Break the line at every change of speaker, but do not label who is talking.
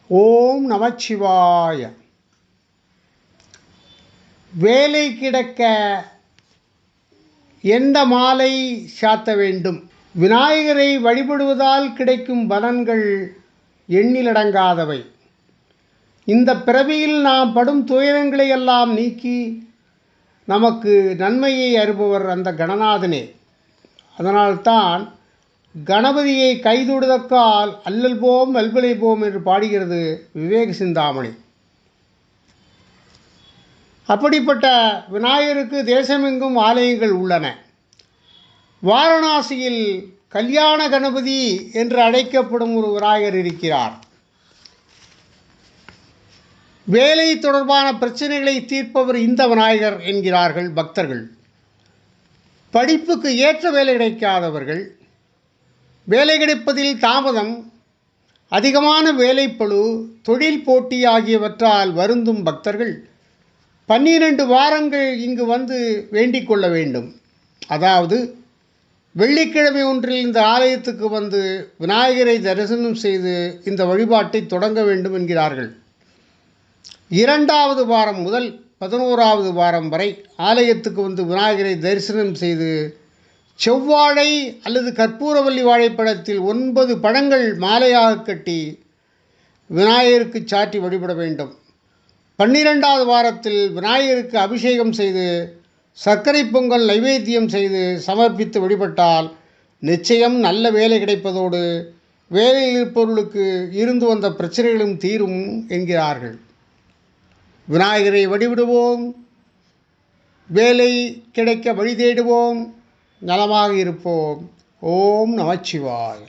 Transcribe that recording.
ஓம் நமச்சிவாய. வேலை கிடைக்க எந்த மாலை சாத்த வேண்டும்? விநாயகரை வழிபடுவதால் கிடைக்கும் பலன்கள் எண்ணிலடங்காதவை. இந்த பிறவியில் நாம் படும் துயரங்களை எல்லாம் நீக்கி நமக்கு நன்மையை அருபவர் அந்த கணநாதனே. அதனால்தான் கணபதியை கைதொடுதக்கால் அல்லல் போம் அல்பலை போம் என்று பாடுகிறது விவேக சிந்தாமணி. அப்படிப்பட்ட விநாயகருக்கு தேசமெங்கும் ஆலயங்கள் உள்ளன. வாரணாசியில் கல்யாண கணபதி என்று அழைக்கப்படும் ஒரு விநாயகர் இருக்கிறார். வேலை தொடர்பான பிரச்சனைகளை தீர்ப்பவர் இந்த விநாயகர் என்கிறார்கள் பக்தர்கள். படிப்புக்கு ஏற்ற வேலை கிடைக்காதவர்கள், வேலை கிடைப்பதில் தாமதம், அதிகமான வேலைப்பளு, தொழில் போட்டி ஆகியவற்றால் வருந்தும் பக்தர்கள் 12 வாரங்கள் இங்கு வந்து வேண்டிக் கொள்ள வேண்டும். அதாவது வெள்ளிக்கிழமை ஒன்றில் இந்த ஆலயத்துக்கு வந்து விநாயகரை தரிசனம் செய்து இந்த வழிபாட்டை தொடங்க வேண்டும் என்கிறார்கள். 2வது வாரம் முதல் 11வது வாரம் வரை ஆலயத்துக்கு வந்து விநாயகரை தரிசனம் செய்து செவ்வாழை அல்லது கற்பூரவல்லி வாழைப்பழத்தில் 9 பழங்கள் மாலையாக கட்டி விநாயகருக்கு சாற்றி வழிபட வேண்டும். 12வது வாரத்தில் விநாயகருக்கு அபிஷேகம் செய்து சர்க்கரை பொங்கல் நைவேத்தியம் செய்து சமர்ப்பித்து வழிபட்டால் நிச்சயம் நல்ல வேலை கிடைப்பதோடு வேலையில் இருப்பவர்களுக்கு இருந்து வந்த பிரச்சனைகளும் தீரும் என்கிறார்கள். விநாயகரை வழிபடுவோம், வேலை கிடைக்க வழி தேடுவோம், நலமாக இருப்போம். ஓம் நமச்சிவாய.